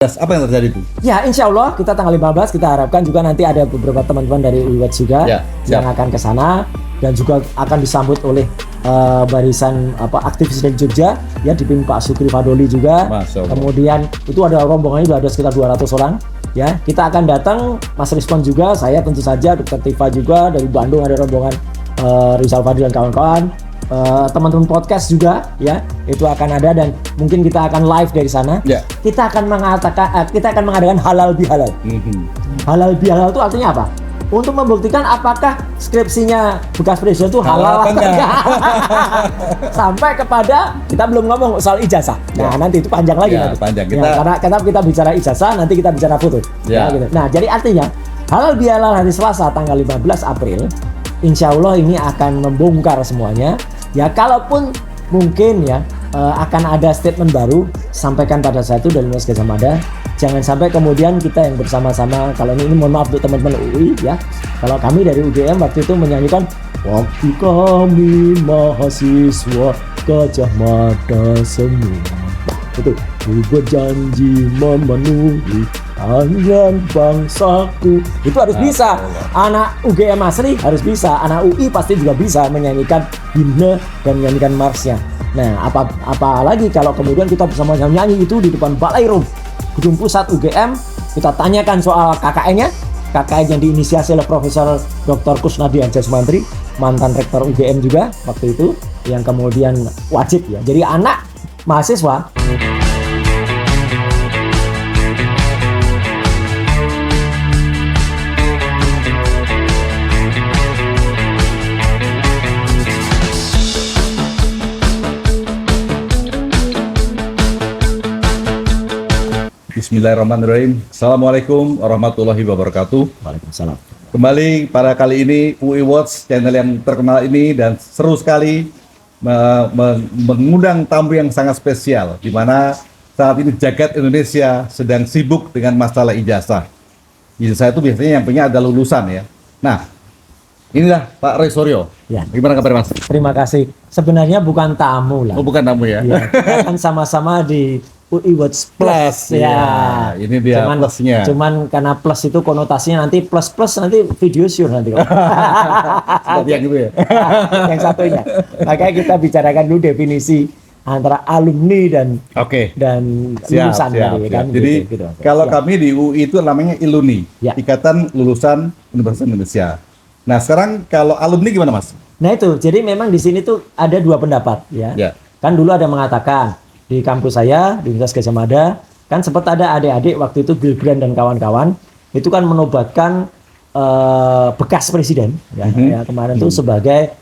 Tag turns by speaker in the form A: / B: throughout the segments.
A: Apa yang terjadi itu?
B: Ya, insya Allah kita tanggal 15 kita harapkan juga nanti ada beberapa teman-teman dari UIWATS juga yang akan ke sana dan juga akan disambut oleh barisan aktivis dari Jogja ya, dipimpin Pak Sukri Fadoli juga. Kemudian itu ada rombongannya sudah ada sekitar 200 orang ya. Kita akan datang, Mas Rizwan juga, saya tentu saja, Dr. Tifa juga dari Bandung ada rombongan, Rizal Fadil dan kawan-kawan. Teman-teman podcast juga ya itu akan ada dan mungkin kita akan live dari sana. Kita akan mengadakan halal bihalal. Halal bihalal itu artinya apa? Untuk membuktikan apakah skripsinya bekas presiden itu halal atau enggak. Sampai kepada kita belum ngomong soal ijazah. Nah, nanti itu panjang lagi nanti.
A: Panjang.
B: Karena kita bicara ijazah, nanti kita bicara foto. Gitu. Nah, jadi artinya halal bihalal hari Selasa tanggal 15 April insya Allah ini akan membongkar semuanya. Ya, kalaupun mungkin ya akan ada statement baru, sampaikan pada saat itu dari Mas Gajah Mada. Jangan sampai kemudian kita yang bersama-sama, kalau ini mohon maaf untuk teman-teman UI ya, kalau kami dari UGM waktu itu menyanyikan waktu kami mahasiswa Gajah Mada semua itu berjanji memenuhi harapan bangsaku. Itu harus bisa. Anak UGM asli harus bisa. Anak UI pasti juga bisa menyanyikan himne dan menyanyikan marsnya. Nah, apalagi kalau kemudian kita bersama-sama nyanyi itu di depan Balai Rum Gedung Pusat UGM, kita tanyakan soal KKN-nya. KKN yang diinisiasi oleh Profesor Dr. Kusnadi Anjasmantri, mantan rektor UGM juga waktu itu, yang kemudian wajib ya. Jadi anak mahasiswa
A: Bismillahirrahmanirrahim. Assalamualaikum warahmatullahi wabarakatuh.
B: Waalaikumsalam.
A: Kembali pada kali ini UIWATS, channel yang terkenal ini dan seru sekali mengundang tamu yang sangat spesial, di mana saat ini jagat Indonesia sedang sibuk dengan masalah ijazah. Ijazah itu biasanya yang punya ada lulusan ya. Nah, inilah Pak Roy Suryo.
B: Ya.
A: Gimana kabar Mas?
B: Terima kasih. Sebenarnya bukan tamu lah.
A: Oh, bukan tamu ya?
B: Ya, kita kan sama-sama di UIWATS Plus ya.
A: Ini dia plusnya.
B: Cuman karena plus itu konotasinya nanti plus nanti video shoot nanti.
A: Seperti yang gitu ya.
B: Yang satunya. Makanya kita bicarakan dulu definisi antara alumni dan lulusan tadi kan.
A: Jadi gitu. Kalau kami di UI itu namanya ILUNI, Ikatan Lulusan Universitas Indonesia. Nah, sekarang kalau alumni gimana, Mas?
B: Nah, itu. Jadi memang di sini tuh ada dua pendapat ya. Kan dulu ada mengatakan di kampus saya, di Universitas Gajah Mada, kan sempat ada adik-adik waktu itu Gilbran dan kawan-kawan, itu kan menobatkan bekas presiden, ya kemarin itu sebagai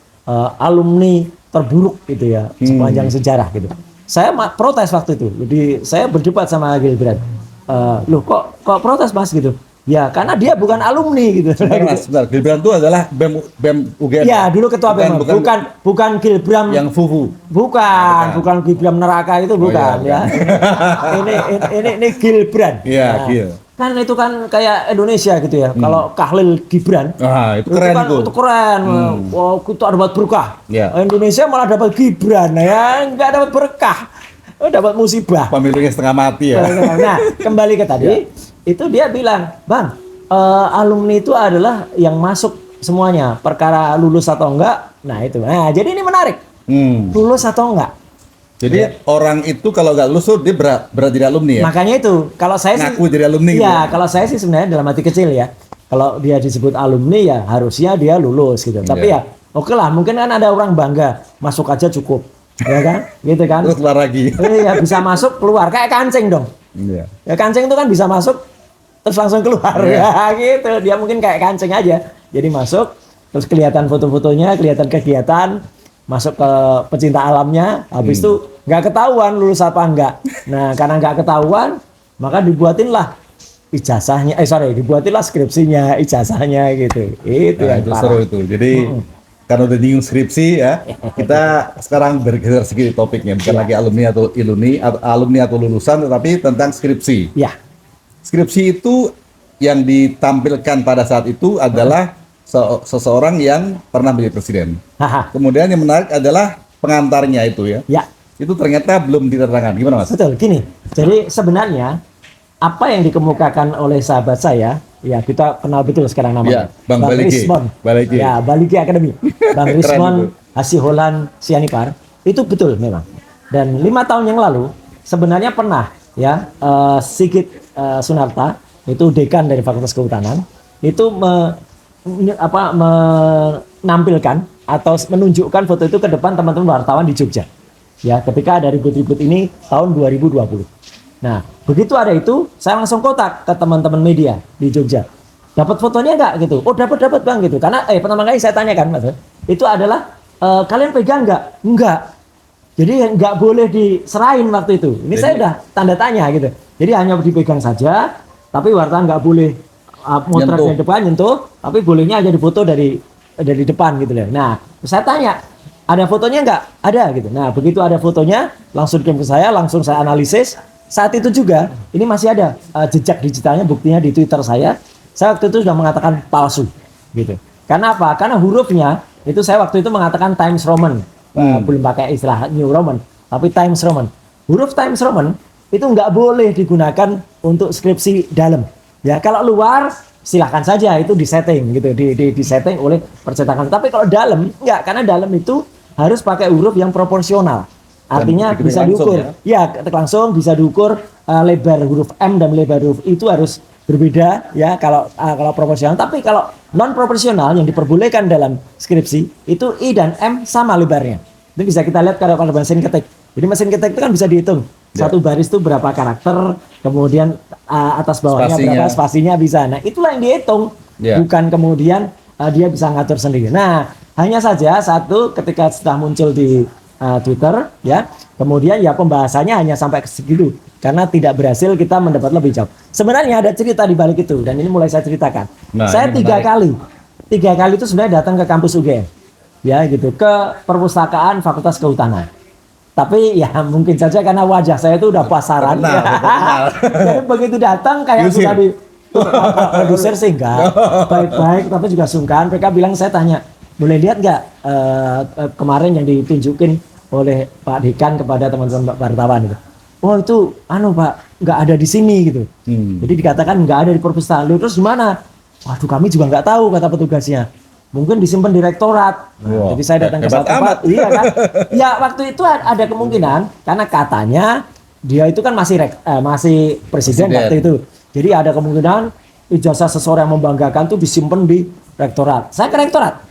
B: alumni terburuk gitu ya, sepanjang sejarah gitu. Saya protes waktu itu, jadi saya berdebat sama Gilbran, loh kok protes Mas gitu? Ya, karena dia bukan alumni gitu.
A: Sebentar, Gilbran itu adalah BEM UGM.
B: Ya, dulu ketua BEM. Bukan Gilbran
A: yang Fufu.
B: Bukan Gilbran neraka itu bukan ya. Ini Gilbran.
A: Iya, Gil.
B: Kan itu kan kayak Indonesia gitu ya. Kalau Khalil Gibran.
A: Itu keren
B: kan, itu keren. Wow, kita dapat berkah. Indonesia malah dapat Gibran ya, enggak dapat berkah. Dapat musibah.
A: Pemilunya setengah mati ya.
B: Nah, kembali ke tadi. Itu dia bilang, Bang, alumni itu adalah yang masuk semuanya, perkara lulus atau enggak. Nah itu, jadi ini menarik, lulus atau enggak.
A: Jadi orang itu kalau nggak lulus dia berat jadi alumni ya.
B: Makanya itu, kalau saya
A: ngaku jadi alumni.
B: Iya, kalau saya sih sebenarnya dalam hati kecil ya, kalau dia disebut alumni ya harusnya dia lulus gitu. Tapi ya, oke lah, mungkin kan ada orang bangga masuk aja cukup, ya kan, gitu kan.
A: Terus keluar lagi.
B: Iya, bisa masuk keluar kayak kancing dong.
A: Iya.
B: Ya kancing itu kan bisa masuk terus langsung keluar ya gitu. Dia mungkin kayak kancing aja. Jadi masuk terus kelihatan foto-fotonya, kelihatan kegiatan, masuk ke pecinta alamnya, habis itu nggak ketahuan lulus apa enggak. Nah, karena nggak ketahuan, maka dibuatinlah ijazahnya, dibuatinlah skripsinya, ijazahnya gitu. Itu yang
A: itu seru itu. Jadi karena udah nyinggung skripsi ya, kita sekarang bergeser sedikit topiknya, bukan lagi alumni atau iluni, atau alumni atau lulusan, tetapi tentang skripsi.
B: Ya.
A: Skripsi itu yang ditampilkan pada saat itu adalah seseorang yang pernah menjadi presiden. Kemudian yang menarik adalah pengantarnya itu ya. Itu ternyata belum diterangkan. Gimana Mas?
B: Betul, gini. Jadi sebenarnya apa yang dikemukakan oleh sahabat saya, ya kita kenal betul sekarang namanya,
A: Ya, Bang Baliki.
B: Rismon,
A: Baliki.
B: ya Baliki Academy, Bang
A: Keren
B: Rismon
A: itu.
B: Hasiholan Sianipar, itu betul memang. Dan 5 tahun yang lalu sebenarnya pernah ya Sigit Sunarta itu dekan dari Fakultas Kehutanan itu menampilkan atau menunjukkan foto itu ke depan teman-teman wartawan di Jogja. Ya, ketika ada ribut-ribut ini tahun 2020. Nah, begitu ada itu, saya langsung kontak ke teman-teman media di Jogja. Dapat fotonya enggak gitu? Oh, dapat Bang gitu. Karena pertama kali saya tanyakan, Mas, itu adalah kalian pegang enggak? Enggak. Jadi enggak boleh diserahin waktu itu. Ini saya udah tanda tanya gitu. Jadi hanya dipegang saja, tapi wartawan enggak boleh motret dari depan nyentuh, tapi bolehnya aja difoto dari depan gitu loh. Nah, saya tanya, ada fotonya enggak? Ada gitu. Nah, begitu ada fotonya, langsung kirim ke saya, langsung saya analisis. Saat itu juga, ini masih ada jejak digitalnya, buktinya di Twitter saya. Saya waktu itu sudah mengatakan palsu, gitu. Karena apa? Karena hurufnya itu saya waktu itu mengatakan Times Roman, belum pakai istilah New Roman, tapi Times Roman. Huruf Times Roman itu nggak boleh digunakan untuk skripsi dalam. Ya, kalau luar silahkan saja itu disetting gitu, disetting oleh percetakan. Tapi kalau dalam nggak, karena dalam itu harus pakai huruf yang proporsional. Artinya
A: dan
B: bisa diukur, ya ketik langsung bisa diukur lebar huruf M dan lebar huruf I itu harus berbeda ya kalau proporsional. Tapi kalau non proporsional yang diperbolehkan dalam skripsi itu I dan M sama lebarnya. Itu bisa kita lihat kalau mesin ketik. Jadi mesin ketik itu kan bisa dihitung satu baris itu berapa karakter, kemudian atas bawahnya berapa spasinya bisa. Nah itulah yang dihitung, bukan kemudian dia bisa ngatur sendiri. Nah hanya saja satu ketika sudah muncul di Twitter ya, kemudian ya pembahasannya hanya sampai ke segitu karena tidak berhasil kita mendapat lebih jauh. Sebenarnya ada cerita di balik itu dan ini mulai saya ceritakan. Nah, saya tiga kali itu sebenarnya datang ke kampus UGM ya gitu, ke perpustakaan Fakultas Kehutanan. Tapi ya mungkin saja karena wajah saya itu udah pasaran. Jadi begitu datang kayak sudah di produser sih enggak baik-baik, tapi juga sungkan. Mereka bilang, saya tanya, boleh lihat nggak kemarin yang ditunjukin oleh Pak Dekan kepada teman-teman wartawan itu? Oh itu Pak, nggak ada di sini gitu. Jadi dikatakan nggak ada di perpustakaan. Terus gimana? Waduh kami juga nggak tahu, kata petugasnya. Mungkin disimpan di rektorat. Wow, jadi saya datang ke satu tempat. Iya kan? Ya waktu itu ada kemungkinan karena katanya dia itu kan masih presiden waktu itu. Jadi ada kemungkinan ijazah seseorang yang membanggakan tuh disimpan di rektorat. Saya ke rektorat.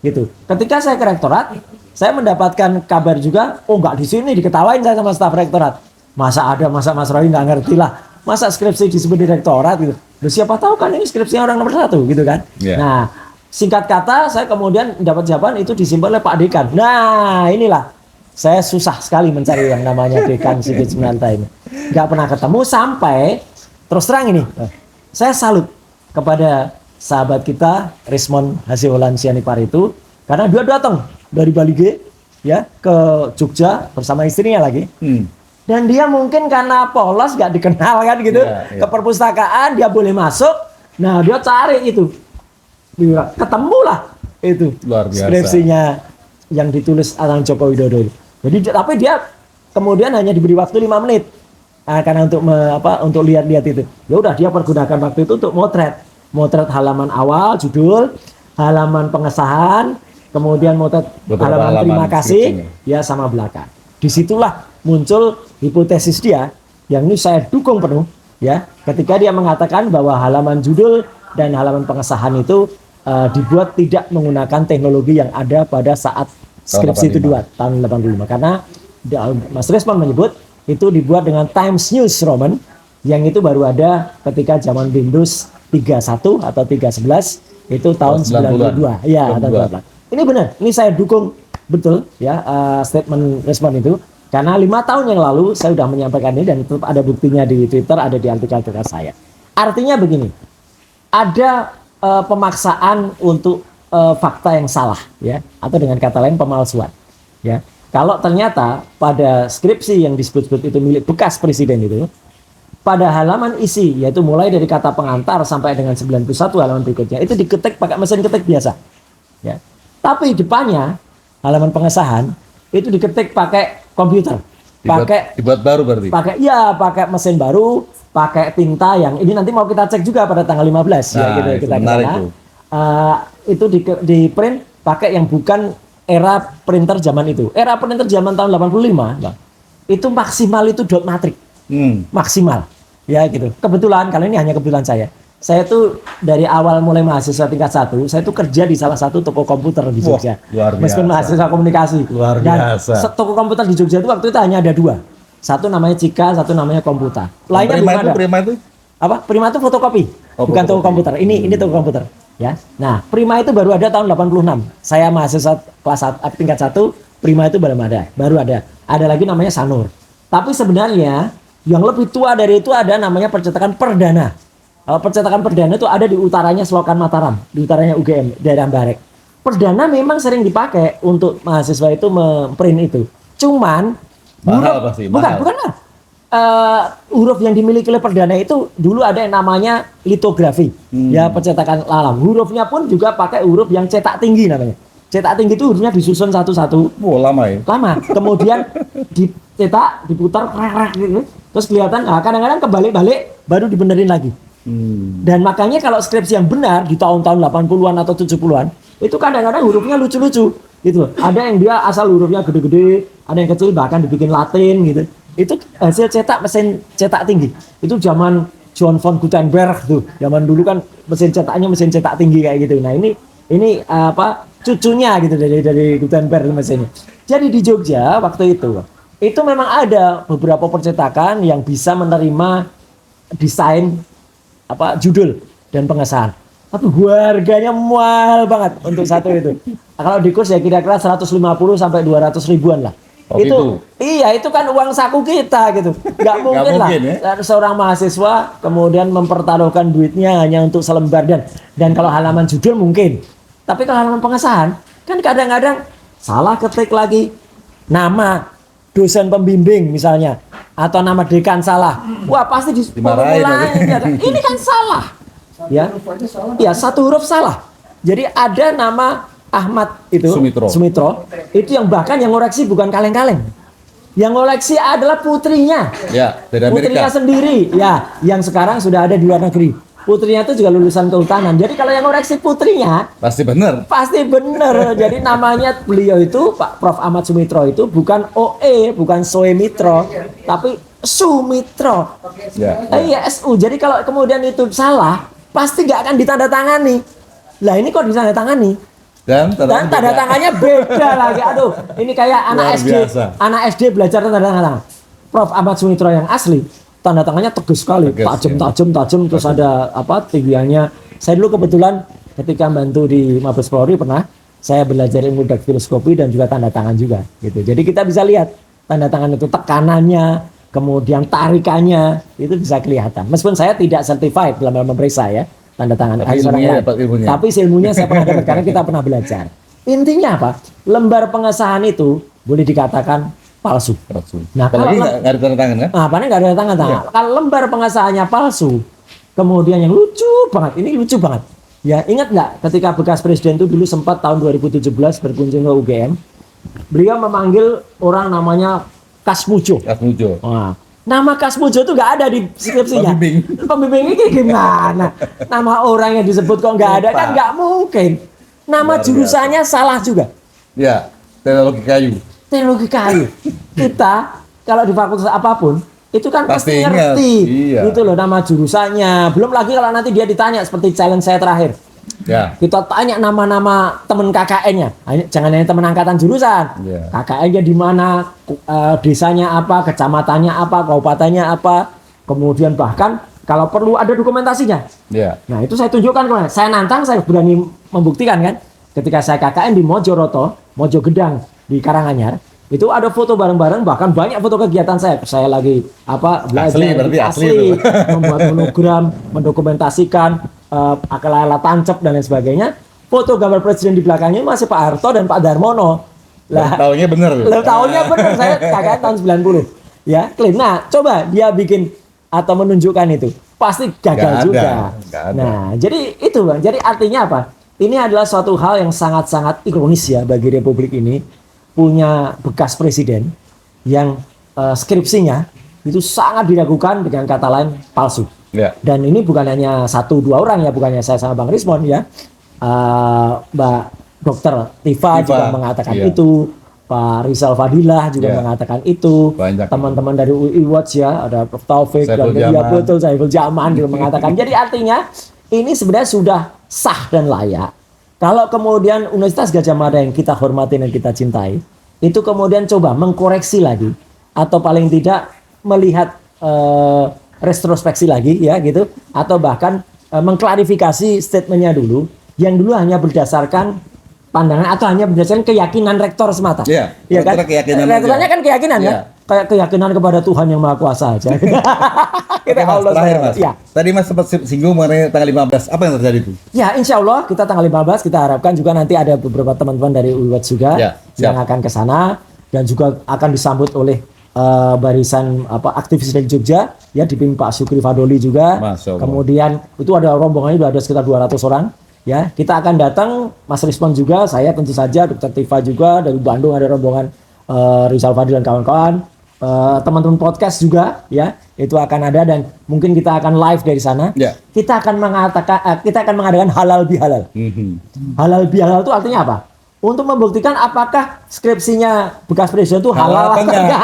B: Gitu. Ketika saya ke rektorat, saya mendapatkan kabar juga, oh nggak di sini, diketawain saya sama staf rektorat. Masa Mas Roy nggak ngerti lah, masa skripsi disebut di rektorat gitu. Loh, siapa tahu kan ini skripsinya orang nomor 1 gitu kan. Nah, singkat kata saya kemudian dapat jawaban itu disimpan oleh Pak Dekan. Nah, inilah saya susah sekali mencari yang namanya Dekan Sigit Sunarta ini. Nggak pernah ketemu sampai terus terang ini. Saya salut kepada sahabat kita Rismon Hasiholan Sianipar itu karena dia datang dari Bali ya ke Jogja bersama istrinya lagi. Dan dia mungkin karena polos gak dikenal kan gitu ke perpustakaan dia boleh masuk. Nah dia cari itu, ketemulah itu skripsinya yang ditulis Arang Joko Widodo. Jadi tapi dia kemudian hanya diberi waktu 5 menit karena untuk lihat-lihat itu. Ya udah dia pergunakan waktu itu untuk motret halaman awal, judul, halaman pengesahan, kemudian motret halaman terima kasih, ya sama belakang. Disitulah muncul hipotesis dia, yang ini saya dukung penuh, ya, ketika dia mengatakan bahwa halaman judul dan halaman pengesahan itu dibuat tidak menggunakan teknologi yang ada pada saat skripsi itu tahun 85. Karena Mas Rismon menyebut itu dibuat dengan Times News Roman, yang itu baru ada ketika zaman Windows 31 atau 311 itu tahun 92 ya atau 28. Ini benar, ini saya dukung betul ya statement Rismon itu karena 5 tahun yang lalu saya sudah menyampaikan ini dan tetap ada buktinya di Twitter, ada di artikel saya. Artinya begini, ada pemaksaan untuk fakta yang salah ya, atau dengan kata lain pemalsuan ya. Kalau ternyata pada skripsi yang disebut-sebut itu milik bekas presiden itu, pada halaman isi, yaitu mulai dari kata pengantar sampai dengan 91 halaman berikutnya, itu diketik pakai mesin ketik biasa. Ya. Tapi depannya, halaman pengesahan, itu diketik pakai komputer. Dibuat baru berarti? Pakai mesin baru, pakai tinta yang ini nanti mau kita cek juga pada tanggal 15 ya
A: Nah,
B: gitu
A: itu
B: kita
A: menarik
B: kesana.
A: tuh.
B: Itu di print pakai yang bukan era printer zaman itu. Era printer zaman tahun 85, Bang, itu maksimal itu dot matrix. Maksimal. Ya gitu. Kebetulan, kalau ini hanya kebetulan saya. Saya tuh dari awal mulai mahasiswa tingkat 1, saya tuh kerja di salah satu toko komputer di
A: Wah,
B: Jogja.
A: luar biasa.
B: Meskipun mahasiswa komunikasi.
A: Luar
B: Dan
A: biasa.
B: toko komputer di Jogja itu waktu itu hanya ada 2. Satu namanya Cika, satu namanya Komputa. Lainnya belum ada.
A: Prima itu?
B: Apa? Prima itu fotokopi,
A: Oh,
B: bukan toko
A: fotokopi.
B: komputer. Ini toko komputer, ya. Nah, Prima itu baru ada tahun 86. Saya mahasiswa kelas tingkat 1, Prima itu belum ada, baru ada. Ada lagi namanya Sanur. Tapi sebenarnya yang lebih tua dari itu ada namanya percetakan perdana. Percetakan perdana itu ada di utaranya Selokan Mataram, di utaranya UGM, daerah Barek. Perdana memang sering dipakai untuk mahasiswa itu memprint itu. Cuman
A: Mahal pasti,
B: bukan,
A: mahal.
B: bukan lah. Huruf yang dimiliki oleh perdana itu dulu ada yang namanya litografi, ya percetakan lalam. Hurufnya pun juga pakai huruf yang cetak tinggi namanya. Cetak tinggi itu hurufnya disusun satu-satu,
A: Lama ya.
B: lama. Kemudian dicetak, diputar, gitu. Terus kelihatan. Nah, kadang-kadang kebalik-balik, baru dibenerin lagi. Dan makanya kalau skripsi yang benar di tahun-tahun 80-an atau 70-an, itu kadang-kadang hurufnya lucu-lucu gitu. Ada yang dia asal hurufnya gede-gede, ada yang kecil bahkan dibikin Latin gitu. Itu hasil cetak mesin cetak tinggi. Itu zaman John von Gutenberg tuh. Zaman dulu kan mesin cetaknya mesin cetak tinggi kayak gitu. Nah, ini apa cucunya gitu dari Gutenberg mesinnya. Jadi di Jogja waktu itu memang ada beberapa percetakan yang bisa menerima desain judul dan pengesahan. Tapi harganya mahal banget untuk satu itu. Nah, kalau di kurs ya kira-kira 150 sampai 200 ribuan lah.
A: Oh, itu.
B: Iya, itu kan uang saku kita gitu. Nggak mungkin lah
A: ya?
B: seorang mahasiswa kemudian mempertaruhkan duitnya hanya untuk selembar dan kalau halaman judul mungkin. Tapi kalau halaman pengesahan kan kadang-kadang salah ketik lagi nama dosen pembimbing misalnya atau nama dekan salah. Wah, pasti
A: Dimarahin
B: pengulangin. Ini kan salah. Ya. Ya, satu huruf salah. Jadi ada nama Ahmad itu Sumitro. Itu yang bahkan yang ngoreksi bukan kaleng-kaleng. Yang ngoreksi adalah putrinya.
A: Ya, dari Amerika.
B: Putrinya sendiri. Ya, yang sekarang sudah ada di luar negeri. Putrinya itu juga lulusan kehutanan. Jadi kalau yang ngoreksi putrinya
A: Pasti benar.
B: pasti benar. Jadi namanya beliau itu Pak Prof Ahmad Sumitro itu bukan OE, bukan Soemitro, tapi Sumitro.
A: Ya.
B: Iya, SU. Jadi kalau kemudian itu salah, pasti nggak akan ditandatangani. Lah ini kok ditandatangani?
A: Dan
B: tanda tangannya beda lagi. Aduh, ini kayak anak
A: Luar
B: SD.
A: biasa.
B: Anak SD belajar tanda tangan. Prof Ahmad Sumitro yang asli, tanda tangannya tegas sekali,
A: Tegas,
B: tajam, terus ada tinggiannya. Saya dulu kebetulan ketika bantu di Mabes Polri pernah saya belajar ilmu daktiloskopi dan juga tanda tangan juga gitu. Jadi kita bisa lihat tanda tangan itu tekanannya, kemudian tarikannya itu bisa kelihatan. Meskipun saya tidak certified dalam memeriksa ya tanda tangan.
A: Tapi ilmunya dapat ilmunya.
B: Tapi ilmunya saya pernah dapat karena kita pernah belajar. Intinya apa? Lembar pengesahan itu boleh dikatakan palsu. Nah,
A: apalagi nggak ada tanda tangan kan?
B: Nah, apalagi nggak ada tanda tangan. Kalau lembar pengesahannya palsu, kemudian yang lucu banget, ini lucu banget. Ya, ingat nggak ketika bekas presiden itu dulu sempat tahun 2017 berkunjung ke UGM, beliau memanggil orang namanya Kasmujo. Nah, nama Kasmujo itu nggak ada di skripsinya. Pembimbing ini gimana? Nama orang yang disebut kok nggak ada, kan nggak mungkin. Nama jurusannya salah juga.
A: Ya, teknologi kayu.
B: Teknologi kayu. Kita kalau di fakultas apapun itu kan pasti ngerti.
A: Iya.
B: Gitu loh nama jurusannya. Belum lagi kalau nanti dia ditanya seperti challenge saya terakhir.
A: Ya.
B: Kita tanya nama-nama teman KKN-nya. Jangan hanya teman angkatan jurusan.
A: Ya.
B: KKN-nya di mana, desanya apa, kecamatannya apa, kabupatennya apa. Kemudian bahkan kalau perlu ada dokumentasinya.
A: Ya.
B: Nah, itu saya tunjukkan kemarin. Saya nantang, saya berani membuktikan kan. Ketika saya KKN di Mojoroto, Mojogedang di Karanganyar, itu ada foto bareng-bareng, bahkan banyak foto kegiatan saya. Saya lagi belajar asli membuat monogram, mendokumentasikan alat tancap dan lain sebagainya. Foto gambar presiden di belakangnya masih Pak Harto dan Pak Darmono. Lah,
A: tahunnya bener.
B: Tahunnya bener, saya KKN tahun 90. Ya, clean. Nah, coba dia bikin atau menunjukkan itu, pasti gagal juga. Nah, jadi itu Bang. Jadi artinya apa? Ini adalah suatu hal yang sangat-sangat ironis ya bagi Republik ini, punya bekas presiden yang skripsinya itu sangat diragukan, dengan kata lain palsu.
A: Ya.
B: Dan ini bukan hanya 1-2 orang ya, bukannya saya sama Bang Rismon ya. Mbak Dokter Tifa juga mengatakan itu, Pak Rizal Fadilah juga mengatakan itu, teman-teman dari UI Watch ya, ada Prof Taufik dan ya betul Saiful Jaman juga mengatakan. Jadi artinya ini sebenarnya sudah sah dan layak. Kalau kemudian Universitas Gadjah Mada yang kita hormati dan kita cintai, itu kemudian coba mengkoreksi lagi, atau paling tidak melihat retrospeksi lagi ya gitu, atau bahkan mengklarifikasi statementnya dulu, yang dulu hanya berdasarkan pandangan atau hanya berdasarkan keyakinan rektor semata.
A: Iya,
B: ya kan?
A: Rektornya
B: kan keyakinan ya. Kayak keyakinan kepada Tuhan yang Maha Kuasa aja. Kita Allah
A: terakhir, Mas. Ya. Tadi Mas sempat singgung mengenai tanggal 15. Apa yang terjadi itu?
B: Ya, insya Allah kita tanggal 15 kita harapkan juga nanti ada beberapa teman-teman dari UIWAT juga yang akan ke sana, dan juga akan disambut oleh barisan aktivis dari Jogja ya, dipimpin Pak Sukri Fadoli juga. Kemudian itu ada rombongannya sudah ada sekitar 200 orang. Ya, kita akan datang, Mas Rismon juga, saya tentu saja, Dr. Tifa juga, dari Bandung ada rombongan Rizal Fadil dan kawan-kawan, teman-teman podcast juga, ya, itu akan ada, dan mungkin kita akan live dari sana. Kita akan mengadakan halal bihalal. Halal bihalal itu artinya apa? Untuk membuktikan apakah skripsinya bekas presiden itu halal atau enggak.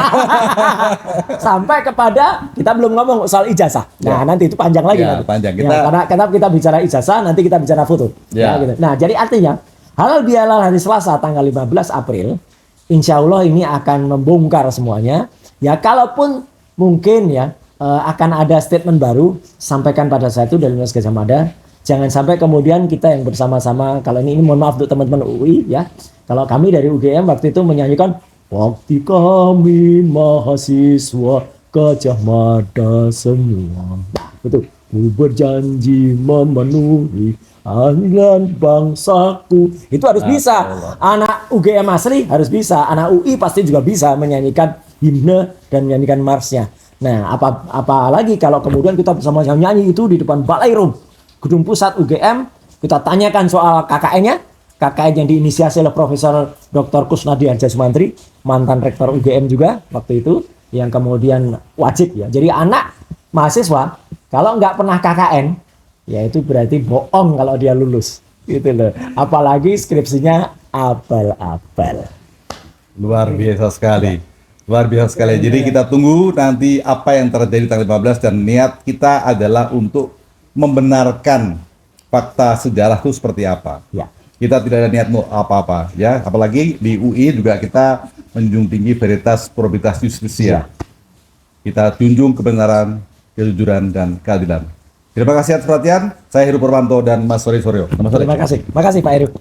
B: Sampai kepada kita belum ngomong soal ijazah. Nah, nanti itu panjang lagi.
A: Panjang.
B: Karena kita bicara ijazah, nanti kita bicara foto. Gitu. Nah, jadi artinya halal bihalal hari Selasa tanggal 15 April, insya Allah ini akan membongkar semuanya. Ya, kalaupun mungkin ya akan ada statement baru, sampaikan pada saat itu dari Universitas Gadjah Mada. Jangan sampai kemudian kita yang bersama-sama, kalau ini mohon maaf untuk teman-teman UI ya, kalau kami dari UGM waktu itu menyanyikan waktu kami mahasiswa Gadjah Mada semua, betul, ku berjanji memenuhi panggilan bangsaku. Itu harus bisa. Anak UGM asli harus bisa, anak UI pasti juga bisa menyanyikan himne dan menyanyikan marsnya. Nah, apalagi kalau kemudian kita bersama-sama nyanyi itu di depan Balai Rum Gedung Pusat UGM, kita tanyakan soal KKN-nya, KKN yang diinisiasi oleh Profesor Dr. Kusnadi Anjasmantri, mantan rektor UGM juga waktu itu, yang kemudian wajib ya. Jadi anak mahasiswa kalau nggak pernah KKN, ya itu berarti bohong kalau dia lulus, gitu loh. Apalagi skripsinya abal-abal.
A: Luar biasa sekali. Luar biasa sekali. Jadi kita tunggu nanti apa yang terjadi tanggal 15, dan niat kita adalah untuk membenarkan fakta sejarah itu seperti apa. Ya. Kita tidak ada niat apa-apa, ya. Apalagi di UI juga kita menjunjung tinggi veritas, probabilitas justisia. Ya. Kita junjung kebenaran, kejujuran, dan keadilan. Terima kasih atas perhatian. Saya Heru Purwanto dan Mas Sori Soryo.
B: Terima kasih. Makasih Pak Heru.